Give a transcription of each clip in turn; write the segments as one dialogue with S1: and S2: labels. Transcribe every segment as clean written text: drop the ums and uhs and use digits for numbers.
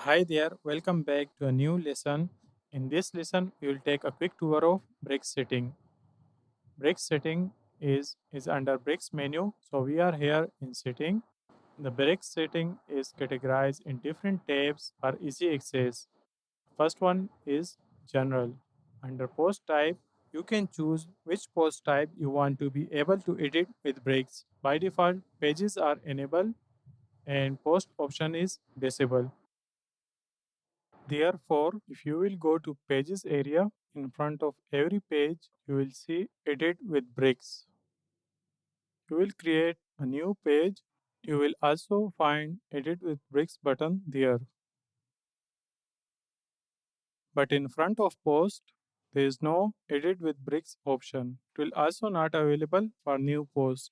S1: Hi there, welcome back to a new lesson. In this lesson, we will take a quick tour of Bricks setting. Bricks setting is under Bricks menu. So we are here in setting. The Bricks setting is categorized in different tabs for easy access. First one is General. Under Post type, you can choose which post type you want to be able to edit with Bricks. By default, pages are enabled and post option is disabled. Therefore, if you will go to Pages area, in front of every page, you will see Edit with Bricks. You will create a new page. You will also find Edit with Bricks button there. But in front of Post, there is no Edit with Bricks option. It will also not available for new post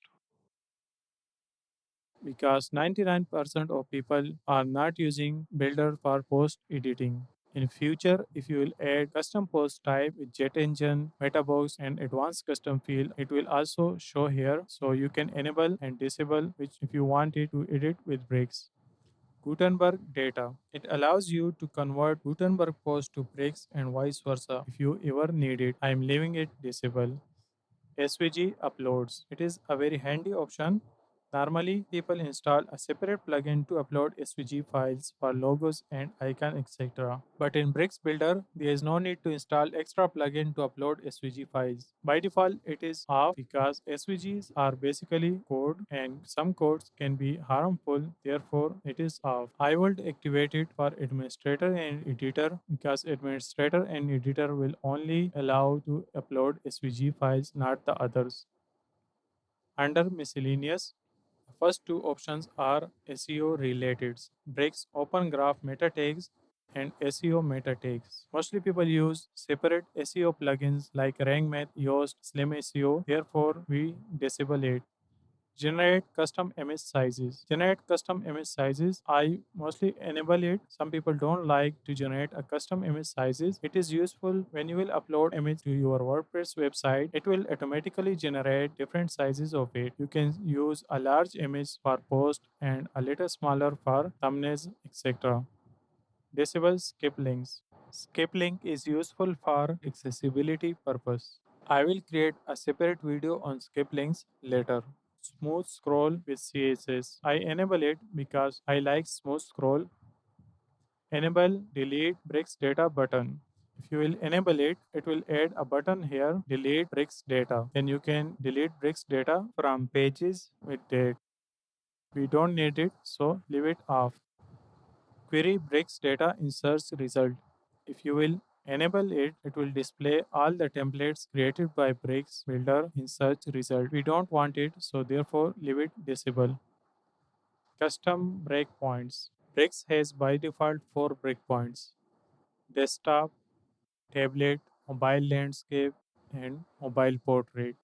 S1: because 99% of people are not using Builder for post editing. In future, if you will add custom post type with jet engine, metabox and advanced custom field, it will also show here. So you can enable and disable which if you want it to edit with Bricks. Gutenberg data. It allows you to convert Gutenberg post to Bricks and vice versa if you ever need it. I am leaving it disabled. SVG uploads. It is a very handy option. Normally, people install a separate plugin to upload SVG files for logos and icon etc. But in Bricks Builder, there is no need to install extra plugin to upload SVG files. By default, it is off because SVGs are basically code and some codes can be harmful. Therefore, it is off. I would activate it for administrator and editor because administrator and editor will only allow to upload SVG files, not the others. Under miscellaneous, the first two options are SEO related. Breaks open graph meta tags and SEO meta tags. Mostly people use separate SEO plugins like RankMath, Yoast, Slim SEO. Therefore, we disable it. Generate custom image sizes. Generate custom image sizes. I mostly enable it. Some people don't like to generate a custom image sizes. It is useful when you will upload image to your WordPress website. It will automatically generate different sizes of it. You can use a large image for post and a little smaller for thumbnails, etc. Disable skip links. Skip link is useful for accessibility purpose. I will create a separate video on skip links later. Smooth scroll with CSS. I enable it because I like smooth scroll. Enable delete bricks data button. If you will enable it, it will add a button here, delete bricks data. Then you can delete bricks data from pages with date. We don't need it, so leave it off. Query bricks data in search result. If you will enable it, it will display all the templates created by Bricks Builder in search result. We don't want it, so therefore leave it disabled. Custom breakpoints. Bricks has by default four breakpoints: desktop, tablet, mobile landscape, and mobile portrait.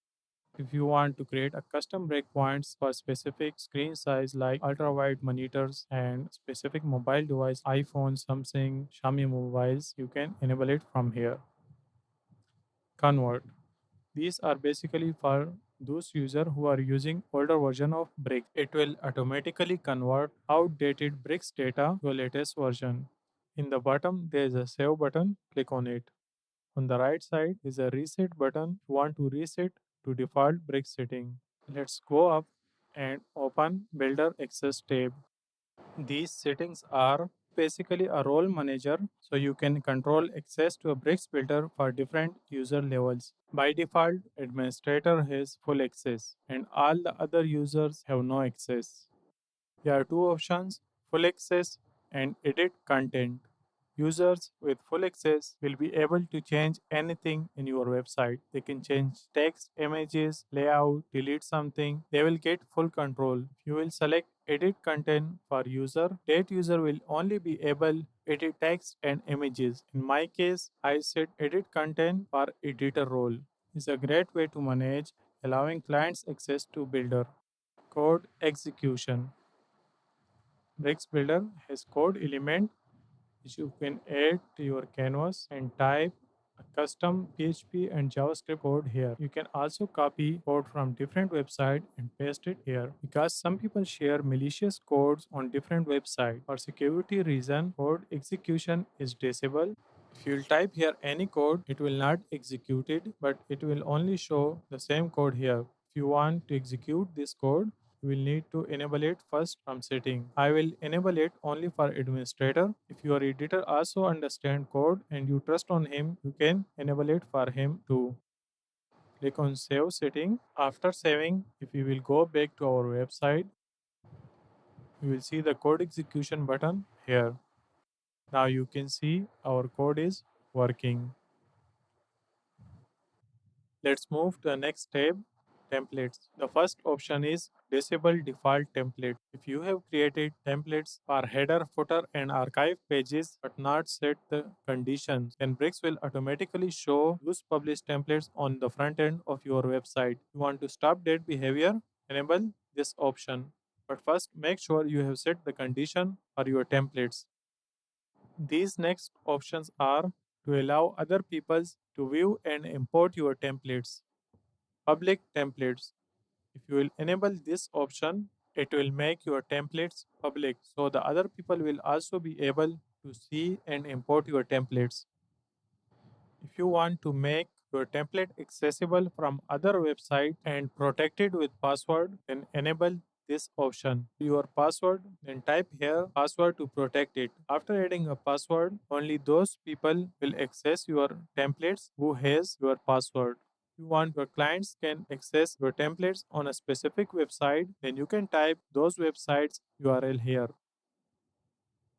S1: If you want to create a custom breakpoints for specific screen size like ultra wide monitors and specific mobile device, iPhone, Samsung, Xiaomi mobiles, you can enable it from here. Convert. These are basically for those users who are using older version of Bricks. It will automatically convert outdated Bricks data to a latest version. In the bottom, there is a save button. Click on it. On the right side is a reset button. You want to reset to default brick setting. Let's go up and open Builder Access tab. These settings are basically a role manager so you can control access to a bricks builder for different user levels. By default, administrator has full access and all the other users have no access. There are two options: full access and edit content. Users with full access will be able to change anything in your website. They can change text, images, layout, delete something. They will get full control. You will select edit content for user. That user will only be able to edit text and images. In my case, I set edit content for editor role. It's a great way to manage, allowing clients access to Builder. Code execution. Bricks Builder has code element which you can add to your canvas and type a custom PHP and JavaScript code here. You can also copy code from different website and paste it here because some people share malicious codes on different websites. For security reason, code execution is disabled. If you'll type here any code, it will not execute it, but it will only show the same code here. If you want to execute this code, you will need to enable it first from setting. I will enable it only for administrator. If your editor also understand code and you trust on him, you can enable it for him too. Click on save setting. After saving, if you will go back to our website, you will see the code execution button here. Now you can see our code is working. Let's move to the next tab, templates. The first option is disable default template. If you have created templates for header, footer, and archive pages but not set the conditions, then Bricks will automatically show use published templates on the front end of your website. You want to stop that behavior? Enable this option. But first, make sure you have set the condition for your templates. These next options are to allow other peoples to view and import your templates. Public templates. If you will enable this option, it will make your templates public so the other people will also be able to see and import your templates. If you want to make your template accessible from other website and protected with password, then enable this option. Your password, then type here password to protect it. After adding a password, only those people will access your templates who has your password. If you want your clients can access your templates on a specific website, then you can type those websites URL here.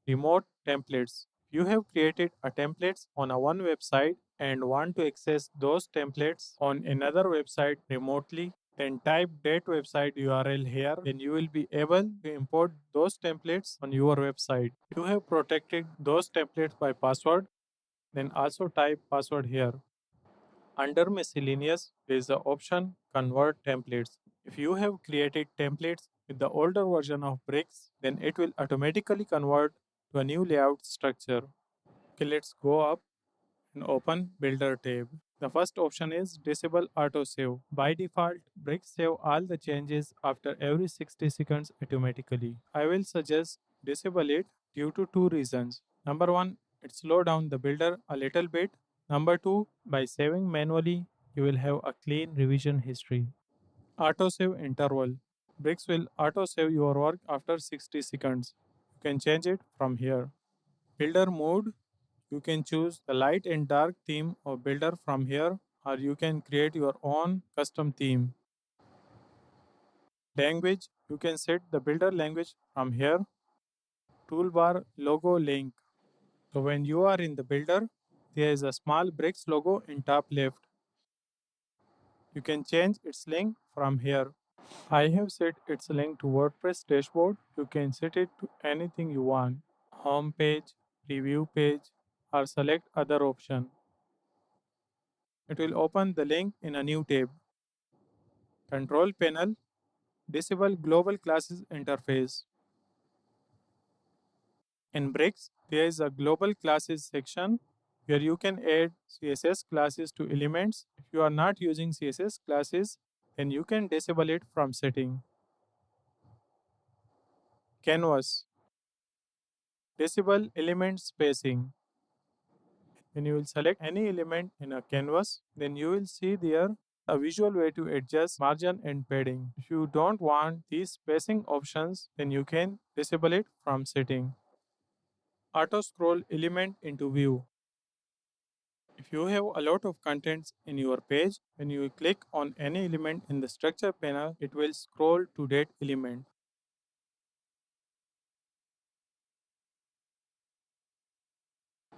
S1: Remote templates. You have created a templates on a one website and want to access those templates on another website remotely, then type that website URL here. Then you will be able to import those templates on your website. You have protected those templates by password, then also type password here. Under miscellaneous, there is the option convert templates. If you have created templates with the older version of Bricks, then it will automatically convert to a new layout structure. Okay, let's go up and open Builder tab. The first option is disable autosave. By default, Bricks save all the changes after every 60 seconds automatically. I will suggest disable it due to two reasons. Number one, it slows down the builder a little bit. Number two, by saving manually, you will have a clean revision history. Autosave interval. Bricks will autosave your work after 60 seconds. You can change it from here. Builder mode. You can choose the light and dark theme of Builder from here, or you can create your own custom theme. Language. You can set the Builder language from here. Toolbar logo link. So when you are in the Builder, there is a small Bricks logo in top left. You can change its link from here. I have set its link to WordPress dashboard. You can set it to anything you want. Home page, preview page, or select other option. It will open the link in a new tab. Control panel, disable global classes interface. In Bricks, there is a global classes section where you can add CSS classes to elements. If you are not using CSS classes, then you can disable it from setting. Canvas, disable element spacing. When you will select any element in a canvas, then you will see there a visual way to adjust margin and padding. If you don't want these spacing options, then you can disable it from setting. Auto scroll element into view. If you have a lot of contents in your page, when you click on any element in the structure panel, it will scroll to that element.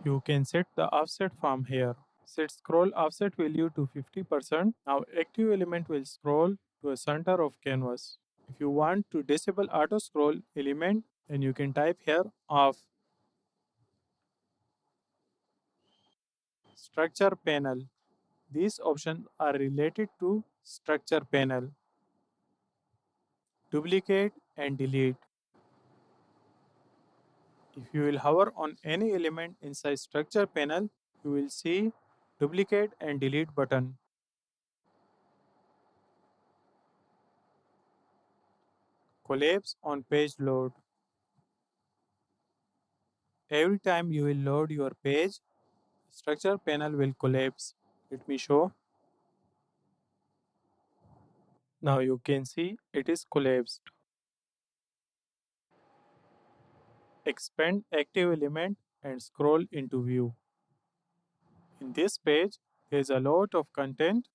S1: You can set the offset from here. Set scroll offset value to 50%. Now active element will scroll to a center of canvas. If you want to disable auto scroll element, then you can type here off. Structure panel. These options are related to structure panel. Duplicate and delete. If you will hover on any element inside structure panel, you will see duplicate and delete button. Collapse on page load. Every time you will load your page, structure panel will collapse. Let me show. Now you can see it is collapsed. Expand active element and scroll into view. In this page, there is a lot of content.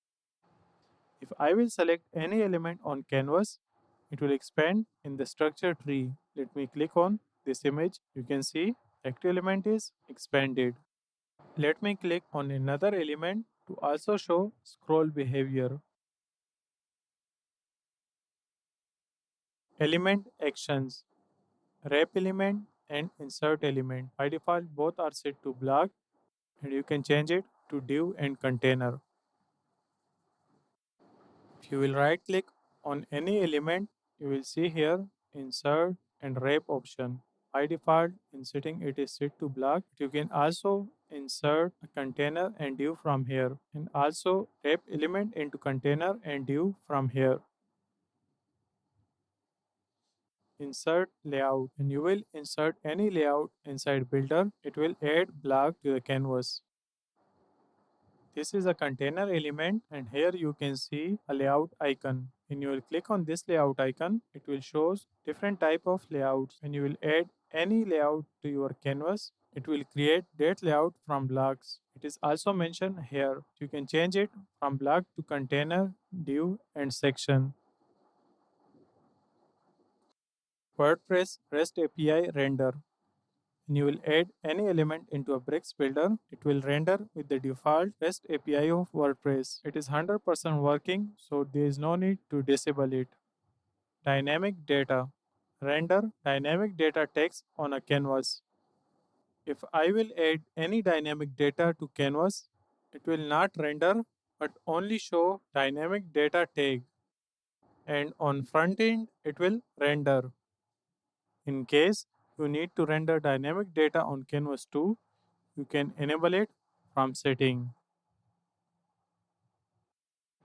S1: If I will select any element on canvas, it will expand in the structure tree. Let me click on this image. You can see active element is expanded. Let me click on another element to also show scroll behavior. Element actions, wrap element and insert element. By default, both are set to black and you can change it to div and container. If you will right click on any element, you will see here insert and wrap option. By default, in setting it is set to black. You can also insert a container and div from here and also wrap element into container and div from here. Insert layout and you will insert any layout inside builder. It will add block to the canvas. This is a container element and here you can see a layout icon. When you will click on this layout icon, it will show different type of layouts. When you will add any layout to your canvas, it will create that layout from blocks. It is also mentioned here. You can change it from block to container, div and section. WordPress REST API render. When you will add any element into a Bricks builder, it will render with the default REST API of WordPress. It is 100% working, so there is no need to disable it. Dynamic data. Render dynamic data text on a canvas. If I will add any dynamic data to canvas, it will not render but only show dynamic data tag. And on front end, it will render. In case you need to render dynamic data on canvas too, you can enable it from setting.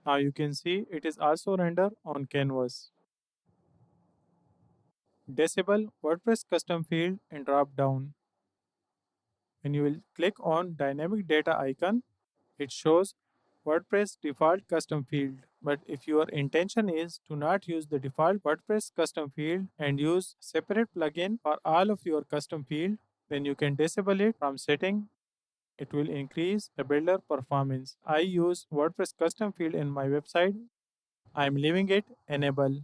S1: Now you can see it is also render on canvas. Disable WordPress custom field and drop down. When you will click on dynamic data icon, it shows WordPress default custom field. But if your intention is to not use the default WordPress custom field and use separate plugin for all of your custom field, then you can disable it from setting. It will increase the builder performance. I use WordPress custom field in my website. I am leaving it enable.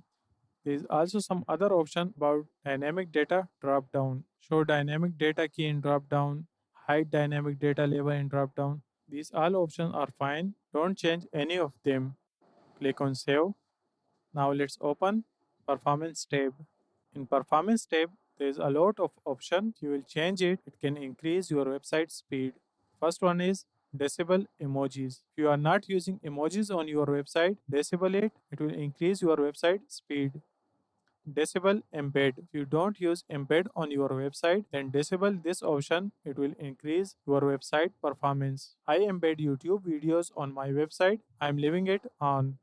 S1: There is also some other option about dynamic data drop down. Show dynamic data key in drop down, hide dynamic data label in drop down. These all options are fine. Don't change any of them. Click on save. Now let's open performance tab. In performance tab, there is a lot of options. You will change it. It can increase your website speed. First one is disable emojis. If you are not using emojis on your website, disable it. It will increase your website speed. Disable embed. If you don't use embed on your website, then disable this option. It will increase your website performance. I embed YouTube videos on my website. I'm leaving it on.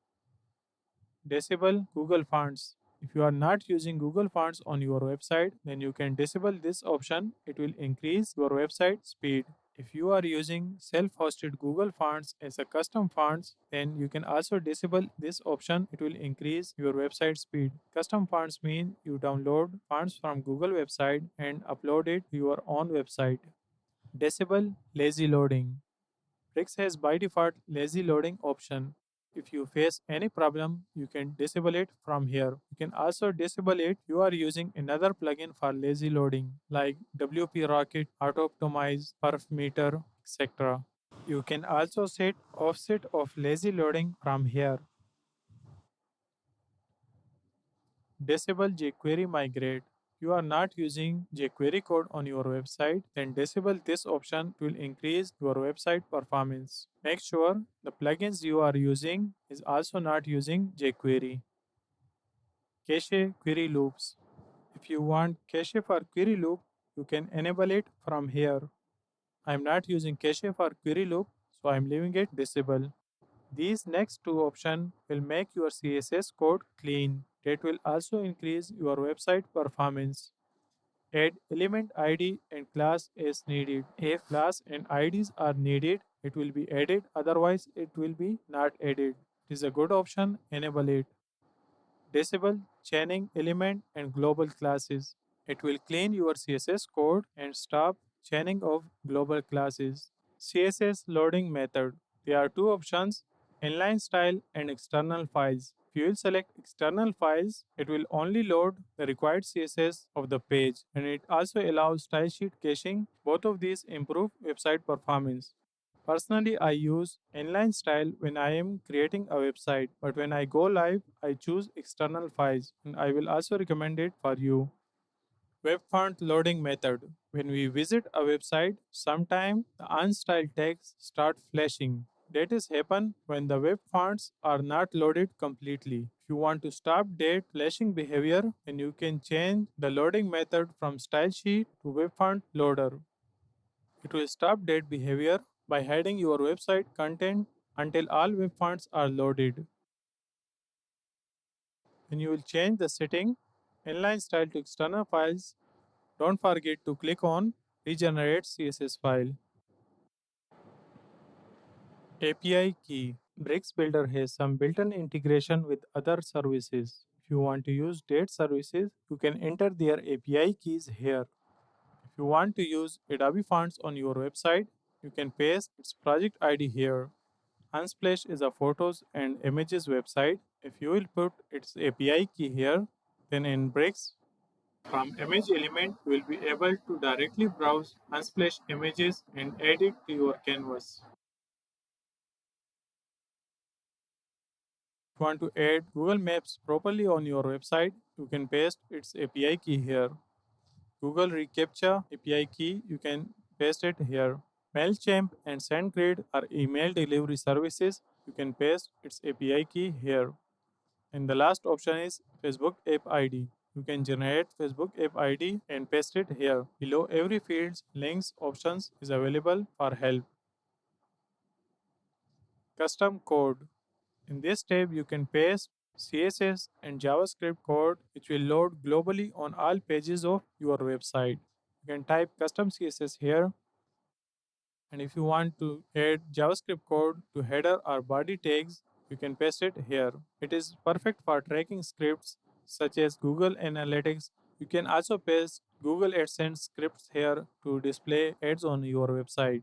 S1: Disable Google Fonts. If you are not using Google Fonts on your website, then you can disable this option. It will increase your website speed. If you are using self-hosted Google Fonts as a custom fonts, then you can also disable this option. It will increase your website speed. Custom fonts mean you download fonts from Google website and upload it to your own website. Disable lazy loading. Bricks has by default lazy loading option. If you face any problem, you can disable it from here. You can also disable it. You are using another plugin for lazy loading like WP Rocket, Auto Optimize, Perf Meter, etc. You can also set offset of lazy loading from here. Disable jQuery migrate. You are not using jQuery code on your website, then disable this option will increase your website performance. Make sure the plugins you are using is also not using jQuery. Cache query loops. If you want cache for query loop, you can enable it from here. I am not using cache for query loop, so I'm leaving it disabled. These next two options will make your CSS code clean. That will also increase your website performance. Add element ID and class as needed. If class and IDs are needed, it will be added, otherwise, it will be not added. It is a good option, enable it. Disable chaining element and global classes. It will clean your CSS code and stop chaining of global classes. CSS loading method. There are two options, inline style and external files. If you will select external files, it will only load the required CSS of the page, and it also allows style sheet caching. Both of these improve website performance. Personally, I use inline style when I am creating a website, but when I go live, I choose external files, and I will also recommend it for you. Web font loading method. When we visit a website, sometime the unstyled text start flashing. That is happen when the web fonts are not loaded completely. If you want to stop that flashing behavior, then you can change the loading method from style sheet to web font loader. It will stop that behavior by hiding your website content until all web fonts are loaded. When you will change the setting inline style to external files, don't forget to click on Regenerate CSS file. API key. BricksBuilder has some built-in integration with other services. If you want to use date services, you can enter their API keys here. If you want to use Adobe fonts on your website, you can paste its project ID here. Unsplash is a photos and images website. If you will put its API key here, then in Bricks, from image element, you will be able to directly browse Unsplash images and add it to your canvas. If you want to add Google Maps properly on your website, you can paste its API key here. Google reCAPTCHA API key, you can paste it here. MailChimp and SendGrid are email delivery services. You can paste its API key here. And the last option is Facebook App ID. You can generate Facebook App ID and paste it here. Below every field, links options is available for help. Custom code. In this tab, you can paste CSS and JavaScript code which will load globally on all pages of your website. You can type custom CSS here, and if you want to add JavaScript code to header or body tags, you can paste it here. It is perfect for tracking scripts such as Google Analytics. You can also paste Google AdSense scripts here to display ads on your website.